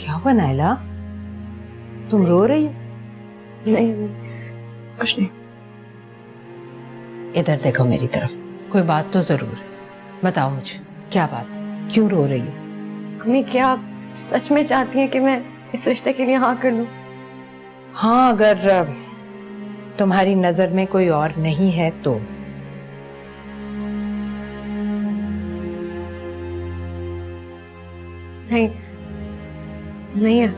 क्या हुआ नायला, तुम रो रही हो? नहीं कुछ नहीं। इधर देखो मेरी तरफ, कोई बात तो जरूर है, बताओ मुझे क्या बात, क्यों रो रही हो? मम्मी क्या आप सच में चाहती हैं कि मैं इस रिश्ते के लिए हाँ कर लूं? हाँ, अगर तुम्हारी नजर में कोई और नहीं है तो। नहीं नहीं है।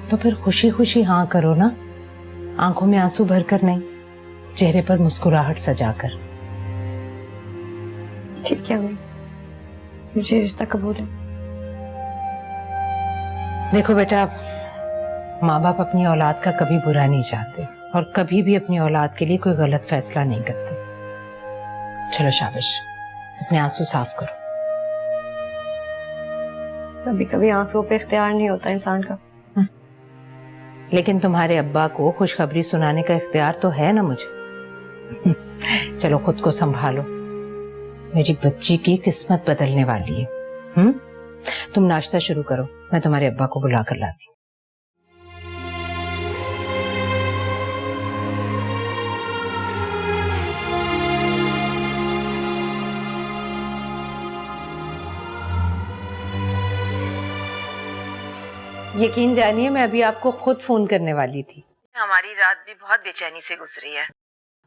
तो फिर खुशी खुशी हाँ करो ना, आंखों में आंसू भरकर नहीं, चेहरे पर मुस्कुराहट सजाकर। ठीक है मम्मी, मुझे रिश्ता कबूल है। देखो बेटा, माँ बाप अपनी औलाद का कभी बुरा नहीं चाहते और कभी भी अपनी औलाद के लिए कोई गलत फैसला नहीं करते। चलो शाबाश, अपने आंसू साफ करो। कभी कभी आंसुओं पे इख्तियार नहीं होता इंसान का। लेकिन तुम्हारे अब्बा को खुशखबरी सुनाने का इख्तियार तो है ना मुझे। चलो खुद को संभालो, मेरी बच्ची की किस्मत बदलने वाली है। तुम नाश्ता शुरू करो, मैं तुम्हारे अब्बा को बुला कर लाती हूँ। यकीन जानिए, मैं अभी आपको खुद फोन करने वाली थी। हमारी रात भी बहुत बेचैनी से गुजरी है।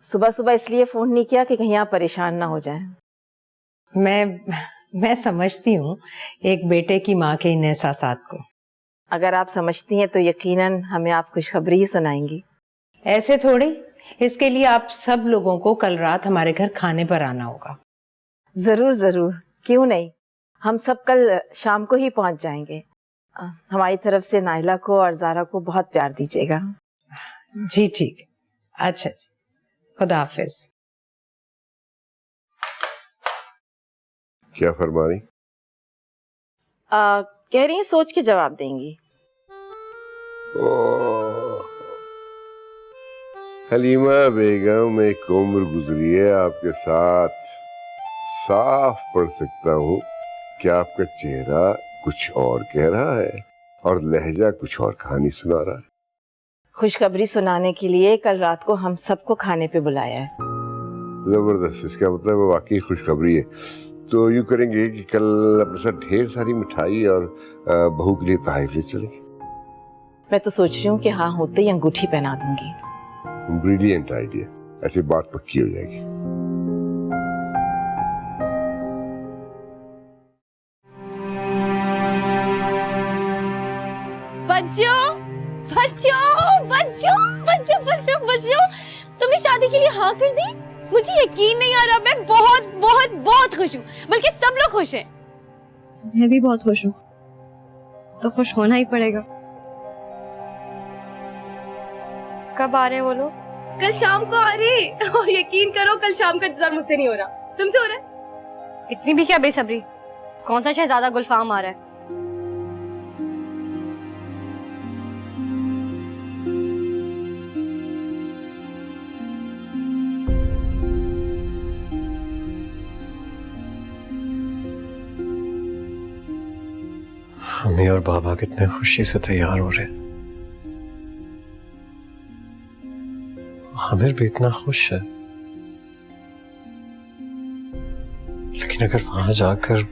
सुबह सुबह इसलिए फोन नहीं किया कि कहीं आप परेशान ना हो जाएं। मैं समझती हूँ एक बेटे की माँ के इन एहसासात को। अगर आप समझती हैं तो यकीनन हमें आप खुशखबरी ही सुनाएंगी। ऐसे थोड़ी, इसके लिए आप सब लोगों को कल रात हमारे घर खाने पर आना होगा। जरूर जरूर, क्यों नहीं, हम सब कल शाम को ही पहुंच जाएंगे। हमारी तरफ से नाइला को और जारा को बहुत प्यार दीजिएगा। जी ठीक, अच्छा जी, खुदा हाफिज। क्या फरमा रही? कह रही हैं सोच के जवाब देंगी। हलीमा बेगम, एक उम्र गुजरी है आपके साथ, साफ पढ़ सकता हूँ कि आपका चेहरा कुछ और कह रहा है और लहजा कुछ और कहानी सुना रहा है। खुशखबरी सुनाने के लिए कल रात को हम सबको खाने पे बुलाया है। जबरदस्त, इसका मतलब वो वाकई खुशखबरी है। तो यूँ करेंगे कि कल अपने साथ ढेर सारी मिठाई और बहू के लिए तहरीफ ले चलेंगे। मैं तो सोच रही हूँ कि हाँ होते ही अंगूठी पहना दूंगी। ब्रिलियंट आइडिया, ऐसी बात पक्की हो जाएगी। बच्चों बच्चों बच्चों बच्चों बच्चों बच्चों, तुमने शादी के लिए हाँ कर दी? मुझे यकीन नहीं आ रहा, मैं बहुत बहुत बहुत खुश हूँ, बल्कि सब लोग खुश हैं। मैं भी बहुत खुश हूँ, तो खुश होना ही पड़ेगा। कब आ रहे हैं वो लोग? कल शाम को आ रहे, और यकीन करो कल शाम का इंतजार मुझसे नहीं हो रहा, तुमसे हो रहा है? इतनी भी क्या बेसब्री, कौन सा शहजादा गुलफाम आ रहा है? मम्मी और बाबा कितने खुशी से तैयार हो रहे हैं। आमिर भी इतना खुश है, लेकिन अगर वहां जाकर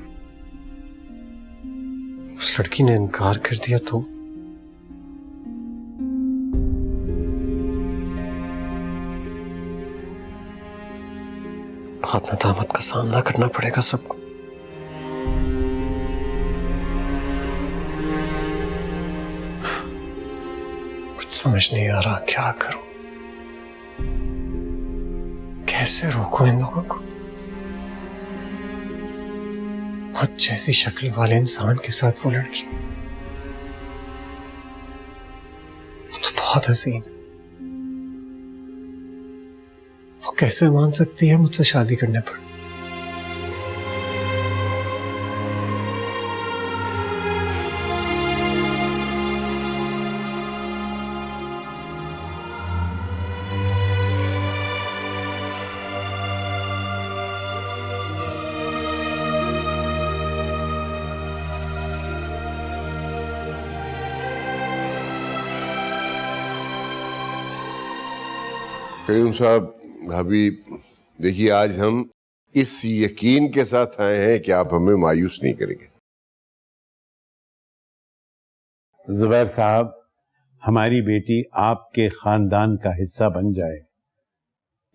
उस लड़की ने इनकार कर दिया तो बहुत नदामत का सामना करना पड़ेगा सबको। समझ नहीं आ रहा क्या करूं, कैसे रोकूं इन लोगों को। मुझ जैसी शक्ल वाले इंसान के साथ वो लड़की, वो तो बहुत हसीन, वो कैसे मान सकती है मुझसे शादी करने पर? करीम साहब, भाभी, देखिए आज हम इस यकीन के साथ आए हैं कि आप हमें मायूस नहीं करेंगे। जुबैर साहब, हमारी बेटी आपके खानदान का हिस्सा बन जाए,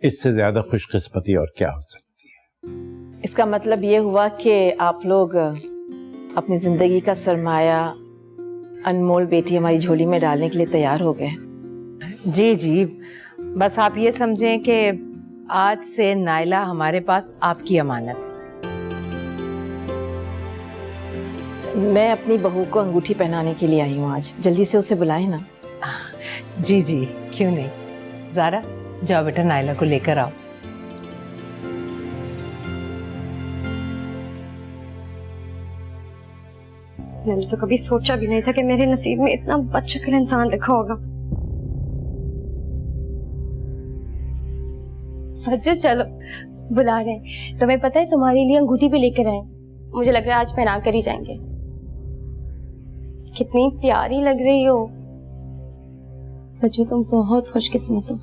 इससे ज्यादा खुशकिस्मती और क्या हो सकती है। इसका मतलब ये हुआ कि आप लोग अपनी जिंदगी का सरमाया, अनमोल बेटी हमारी झोली में डालने के लिए तैयार हो गए। जी जी, बस आप ये समझें कि आज से नाइला हमारे पास आपकी अमानत है। मैं अपनी बहू को अंगूठी पहनाने के लिए आई हूँ आज, जल्दी से उसे बुलाए ना। जी जी, क्यों नहीं। ज़ारा, जाओ बेटा नाइला को लेकर आओ। मैंने तो कभी सोचा भी नहीं था कि मेरे नसीब में इतना बदशक्ल इंसान लिखा होगा। बच्चों चलो, बुला रहे हैं। तुम्हें पता है तुम्हारे लिए अंगूठी भी लेकर आए। मुझे लग रहा है आज पहना कर ही जाएंगे। कितनी प्यारी लग रही हो बच्चों, तुम बहुत खुशकिस्मत हो।